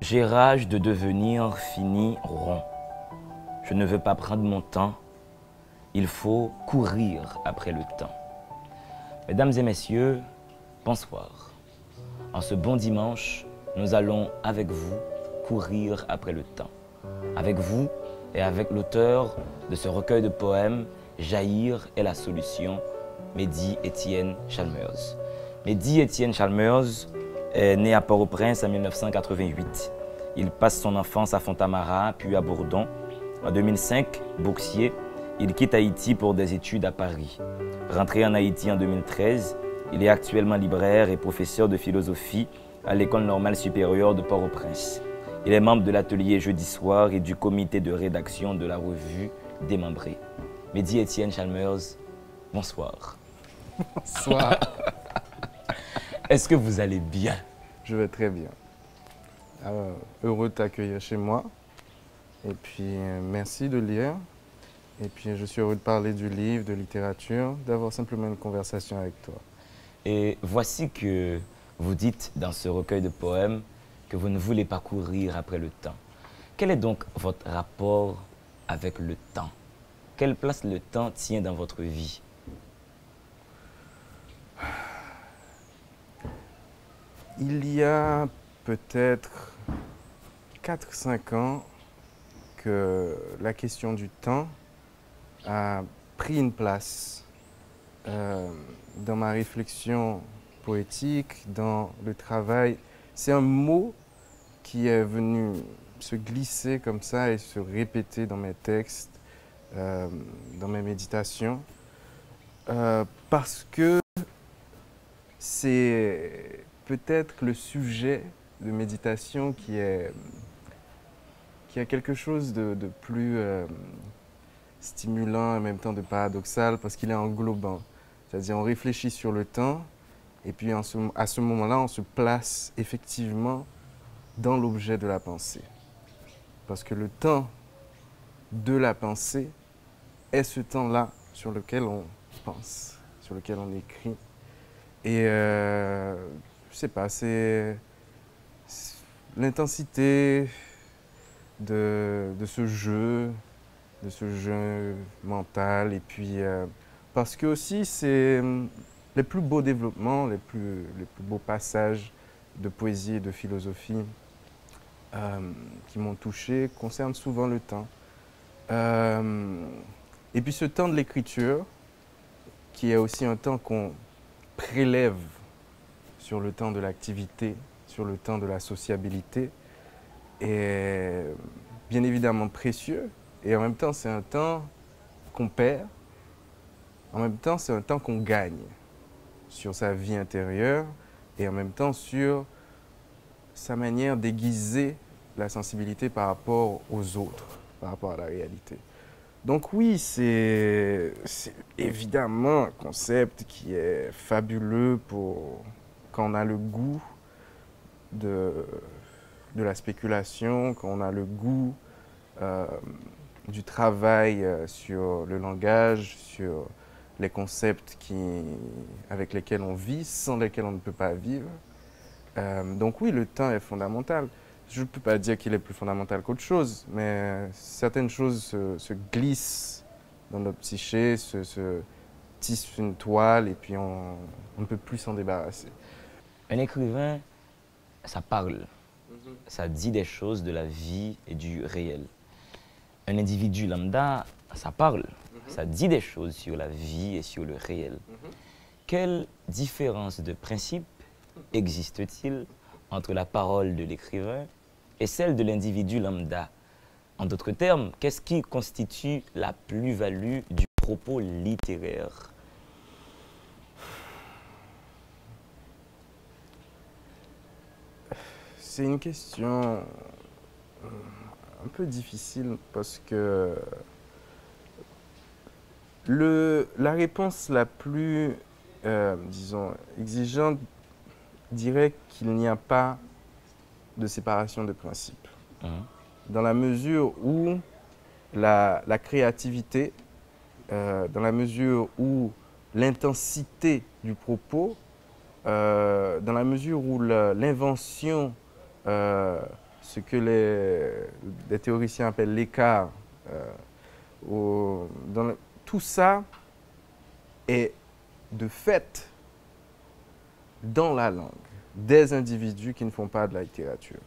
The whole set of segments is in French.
J'ai rage de devenir fini rond. Je ne veux pas prendre mon temps. Il faut courir après le temps. Mesdames et messieurs, bonsoir. En ce bon dimanche, nous allons avec vous courir après le temps. Avec vous et avec l'auteur de ce recueil de poèmes, Jaillir est la solution, Mehdi Étienne Chalmers. Mehdi Étienne Chalmers est né à Port-au-Prince en 1988. Il passe son enfance à Fontamara, puis à Bourdon. En 2005, boursier, il quitte Haïti pour des études à Paris. Rentré en Haïti en 2013, il est actuellement libraire et professeur de philosophie à l'École normale supérieure de Port-au-Prince. Il est membre de l'atelier Jeudi soir et du comité de rédaction de la revue Démembré. Mehdi Étienne Chalmers, bonsoir. Bonsoir. Est-ce que vous allez bien? Je vais très bien. Heureux de t'accueillir chez moi. Et puis, merci de lire. Et puis, je suis heureux de parler du livre, de littérature, d'avoir simplement une conversation avec toi. Et voici que vous dites dans ce recueil de poèmes que vous ne voulez pas courir après le temps. Quel est donc votre rapport avec le temps? Quelle place le temps tient dans votre vie? Il y a peut-être 4-5 ans que la question du temps a pris une place dans ma réflexion poétique, dans le travail. C'est un mot qui est venu se glisser comme ça et se répéter dans mes textes, dans mes méditations, parce que c'est peut-être le sujet de méditation qui a quelque chose de plus stimulant et en même temps de paradoxal, parce qu'il est englobant. C'est-à-dire on réfléchit sur le temps et puis à ce moment-là, on se place effectivement dans l'objet de la pensée. Parce que le temps de la pensée est ce temps-là sur lequel on pense, sur lequel on écrit. Et je sais pas, c'est l'intensité de ce jeu mental. Et puis, parce que aussi, c'est les plus beaux développements, les plus beaux passages de poésie et de philosophie qui m'ont touché concernent souvent le temps. Et puis ce temps de l'écriture, qui est aussi un temps qu'on prélève sur le temps de l'activité, sur le temps de la sociabilité, est bien évidemment précieux. Et en même temps, c'est un temps qu'on perd. En même temps, c'est un temps qu'on gagne sur sa vie intérieure et en même temps sur sa manière d'aiguiser la sensibilité par rapport aux autres, par rapport à la réalité. Donc oui, c'est évidemment un concept qui est fabuleux pour quand on a le goût de la spéculation, quand on a le goût du travail sur le langage, sur les concepts avec lesquels on vit, sans lesquels on ne peut pas vivre. Donc oui, le temps est fondamental. Je ne peux pas dire qu'il est plus fondamental qu'autre chose, mais certaines choses se glissent dans notre psyché, se tissent une toile et puis on ne peut plus s'en débarrasser. Un écrivain, ça parle, ça dit des choses de la vie et du réel. Un individu lambda, ça parle, ça dit des choses sur la vie et sur le réel. Quelle différence de principe existe-t-il entre la parole de l'écrivain et celle de l'individu lambda? En d'autres termes, qu'est-ce qui constitue la plus-value du propos littéraire? C'est une question un peu difficile parce que la réponse la plus, disons, exigeante dirait qu'il n'y a pas de séparation de principes. Dans la mesure où la créativité, dans la mesure où l'intensité du propos, dans la mesure où l'invention ce que les théoriciens appellent l'écart. Tout ça est de fait dans la langue des individus qui ne font pas de la littérature,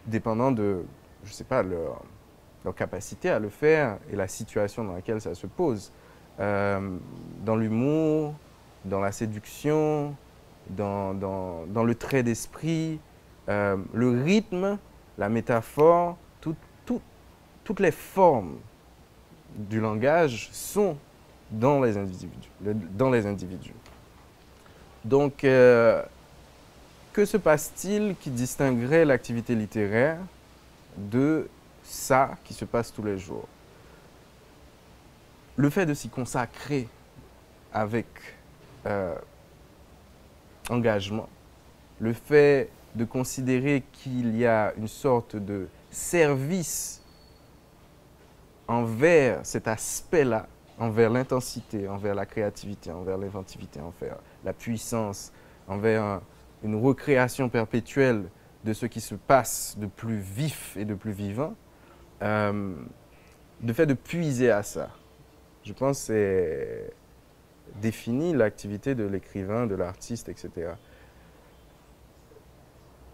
dépendant de, je ne sais pas, leur capacité à le faire et la situation dans laquelle ça se pose. Dans l'humour, dans la séduction, dans le trait d'esprit, le rythme, la métaphore, toutes les formes du langage sont dans les individus. Donc, que se passe-t-il qui distinguerait l'activité littéraire de ça qui se passe tous les jours? Le fait de s'y consacrer avec engagement, le fait de considérer qu'il y a une sorte de service envers cet aspect-là, envers l'intensité, envers la créativité, envers l'inventivité, envers la puissance, envers une recréation perpétuelle de ce qui se passe de plus vif et de plus vivant, le fait de puiser à ça, je pense que c'est définit l'activité de l'écrivain, de l'artiste, etc.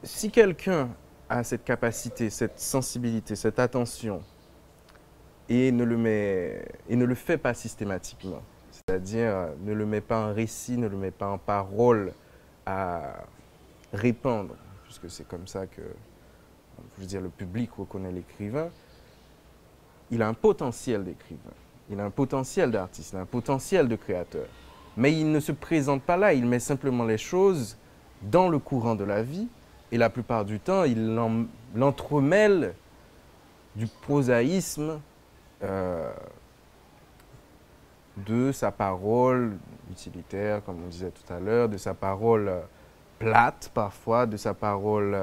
Si quelqu'un a cette capacité, cette sensibilité, cette attention, et ne le fait pas systématiquement, c'est-à-dire ne le met pas en récit, ne le met pas en parole à répandre, puisque c'est comme ça que, je veux dire, le public reconnaît l'écrivain, il a un potentiel d'écrivain, il a un potentiel d'artiste, il a un potentiel de créateur. Mais il ne se présente pas là, il met simplement les choses dans le courant de la vie, et la plupart du temps, il l'entremêle du prosaïsme, de sa parole utilitaire, comme on disait tout à l'heure, de sa parole plate parfois, de sa parole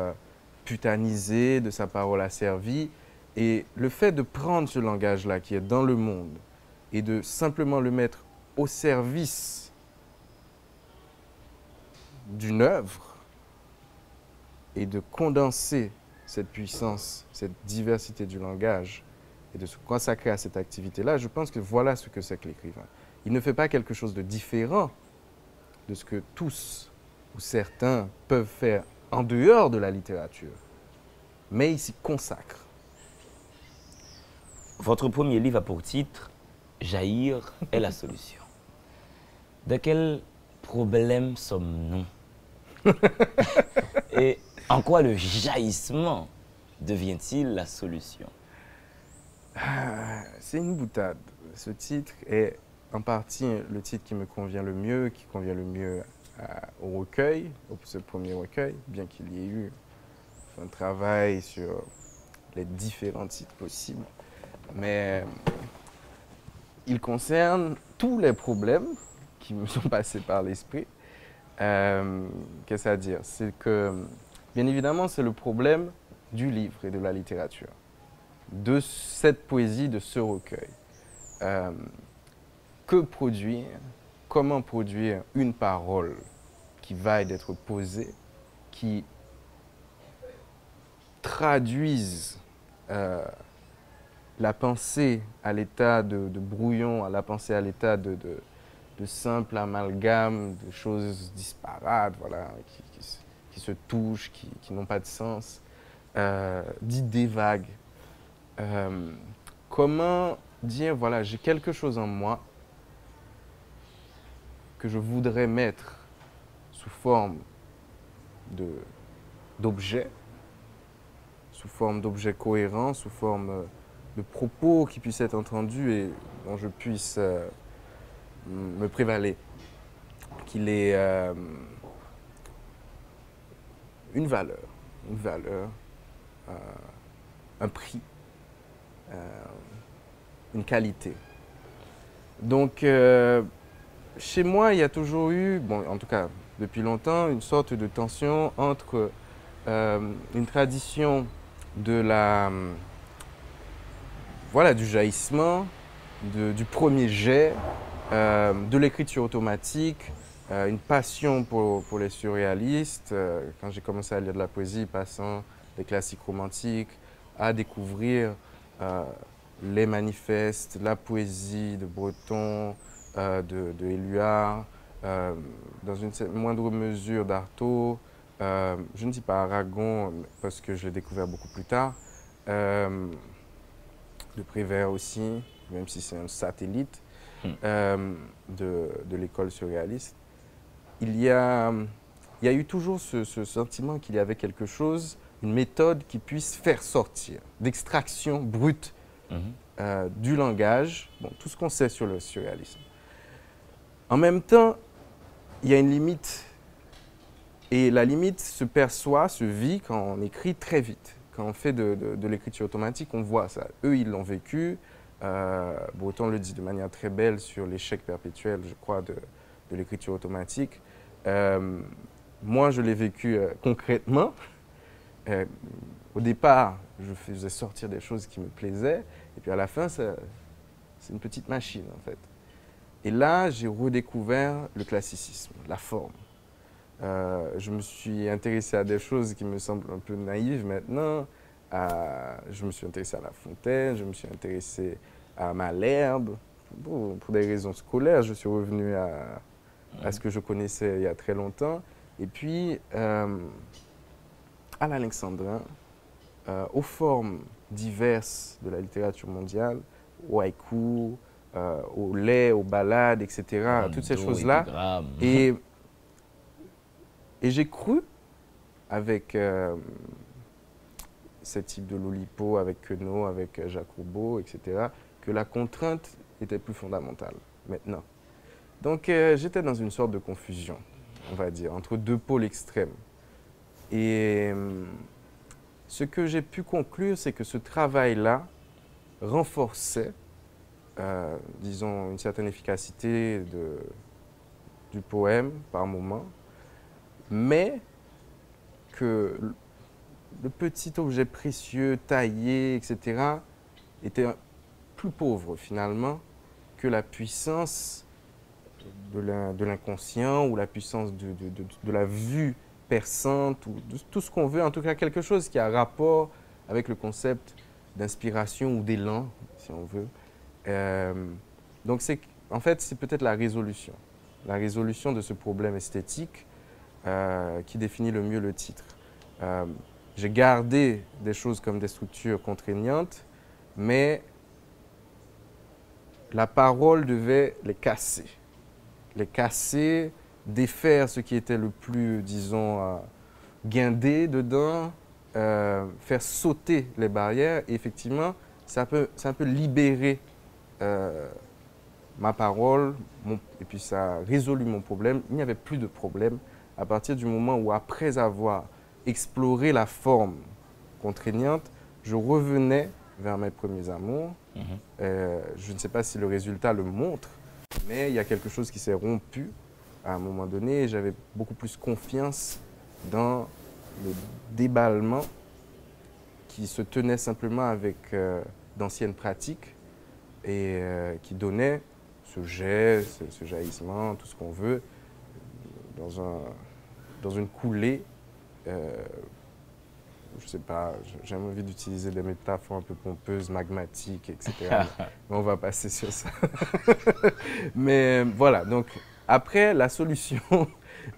putanisée, de sa parole asservie. Et le fait de prendre ce langage-là qui est dans le monde et de simplement le mettre au service d'une œuvre et de condenser cette puissance, cette diversité du langage et de se consacrer à cette activité-là, je pense que voilà ce que c'est que l'écrivain. Il ne fait pas quelque chose de différent de ce que tous ou certains peuvent faire en dehors de la littérature, mais il s'y consacre. Votre premier livre a pour titre « Jaillir est la solution ». De quel problème sommes-nous? Et en quoi le jaillissement devient-il la solution? C'est une boutade. Ce titre est en partie le titre qui me convient le mieux, qui convient le mieux au recueil, ce premier recueil, bien qu'il y ait eu un travail sur les différents titres possibles. Mais il concerne tous les problèmes qui me sont passés par l'esprit. Qu'est-ce à dire? C'est que, bien évidemment, c'est le problème du livre et de la littérature, de cette poésie, de ce recueil. Que produire? Comment produire une parole qui vaille d'être posée, qui traduise la pensée à l'état de brouillon, à la pensée à l'état de simple amalgame, de choses disparates, voilà, qui se touchent, qui n'ont pas de sens, d'idées vagues. Comment dire, voilà, j'ai quelque chose en moi que je voudrais mettre sous forme d'objet, sous forme d'objet cohérent, sous forme de propos qui puissent être entendus et dont je puisse me prévaler, qu'il ait une valeur, un prix, une qualité. Donc, chez moi, il y a toujours eu, bon, en tout cas depuis longtemps, une sorte de tension entre une tradition de voilà, du jaillissement, du premier jet, de l'écriture automatique, une passion pour les surréalistes. Quand j'ai commencé à lire de la poésie, passant les classiques romantiques, à découvrir les manifestes, la poésie de Breton, de Éluard, dans une moindre mesure d'Artaud. Je ne dis pas Aragon parce que je l'ai découvert beaucoup plus tard. De Prévert aussi, même si c'est un satellite de l'école surréaliste. Il y a eu toujours ce sentiment qu'il y avait quelque chose, une méthode qui puisse faire sortir d'extraction brute du langage, bon, tout ce qu'on sait sur le surréalisme. En même temps, il y a une limite. Et la limite se perçoit, se vit quand on écrit très vite. Quand on fait de l'écriture automatique, on voit ça. Eux, ils l'ont vécu. Breton le dit de manière très belle sur l'échec perpétuel, je crois, de l'écriture automatique. Moi, je l'ai vécu concrètement. Au départ, je faisais sortir des choses qui me plaisaient. Et puis à la fin, c'est une petite machine, en fait. Et là, j'ai redécouvert le classicisme, la forme. Je me suis intéressé à des choses qui me semblent un peu naïves maintenant. Je me suis intéressé à La Fontaine, je me suis intéressé à Malherbe. Pour des raisons scolaires, je suis revenu à ce que je connaissais il y a très longtemps. Et puis, à l'alexandrin, aux formes diverses de la littérature mondiale, au haïku, au lait, aux ballades, etc., toutes ces choses-là. Et j'ai cru, avec ce type de Lolipo, avec Queneau, avec Jacques Roubaud, etc., que la contrainte était plus fondamentale maintenant. Donc j'étais dans une sorte de confusion, on va dire, entre deux pôles extrêmes. Et ce que j'ai pu conclure, c'est que ce travail-là renforçait, disons, une certaine efficacité du poème par moment, mais que le petit objet précieux, taillé, etc., était plus pauvre finalement que la puissance de l'inconscient ou la puissance de la vue perçante, ou de tout ce qu'on veut, en tout cas quelque chose qui a rapport avec le concept d'inspiration ou d'élan, si on veut. Donc en fait, c'est peut-être la résolution de ce problème esthétique qui définit le mieux le titre. J'ai gardé des choses comme des structures contraignantes, mais la parole devait les casser, défaire ce qui était le plus, disons, guindé dedans, faire sauter les barrières. Et effectivement, ça peut libérer ma parole, et puis ça a résolu mon problème. Il n'y avait plus de problème à partir du moment où, après avoir exploré la forme contraignante, je revenais vers mes premiers amours. Je ne sais pas si le résultat le montre, mais il y a quelque chose qui s'est rompu à un moment donné et j'avais beaucoup plus confiance dans le déballement qui se tenait simplement avec d'anciennes pratiques et qui donnait ce jet, ce jaillissement, tout ce qu'on veut, dans une coulée. Je ne sais pas, j'ai envie d'utiliser des métaphores un peu pompeuses, magmatiques, etc. Mais on va passer sur ça. Mais voilà, donc après, la solution,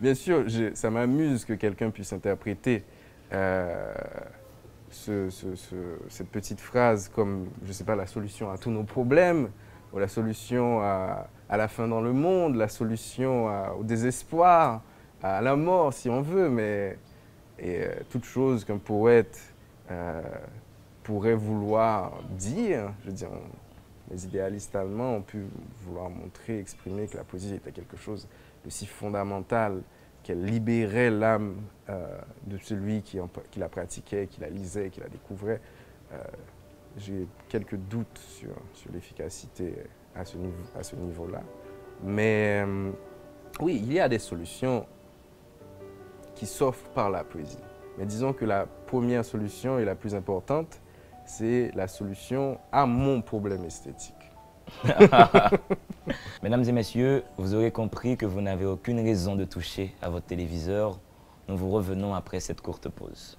bien sûr, ça m'amuse que quelqu'un puisse interpréter cette petite phrase comme, je ne sais pas, la solution à tous nos problèmes, ou la solution à la fin dans le monde, la solution au désespoir, à la mort, si on veut, mais toute chose qu'un poète pourrait vouloir dire. Je veux dire, les idéalistes allemands ont pu vouloir montrer, exprimer que la poésie était quelque chose de si fondamental qu'elle libérait l'âme de celui qui la pratiquait, qui la lisait, qui la découvrait. J'ai quelques doutes sur l'efficacité à ce niveau-là. Mais oui, il y a des solutions qui s'offrent par la poésie. Mais disons que la première solution et la plus importante, c'est la solution à mon problème esthétique. Mesdames et messieurs, vous aurez compris que vous n'avez aucune raison de toucher à votre téléviseur. Nous vous revenons après cette courte pause.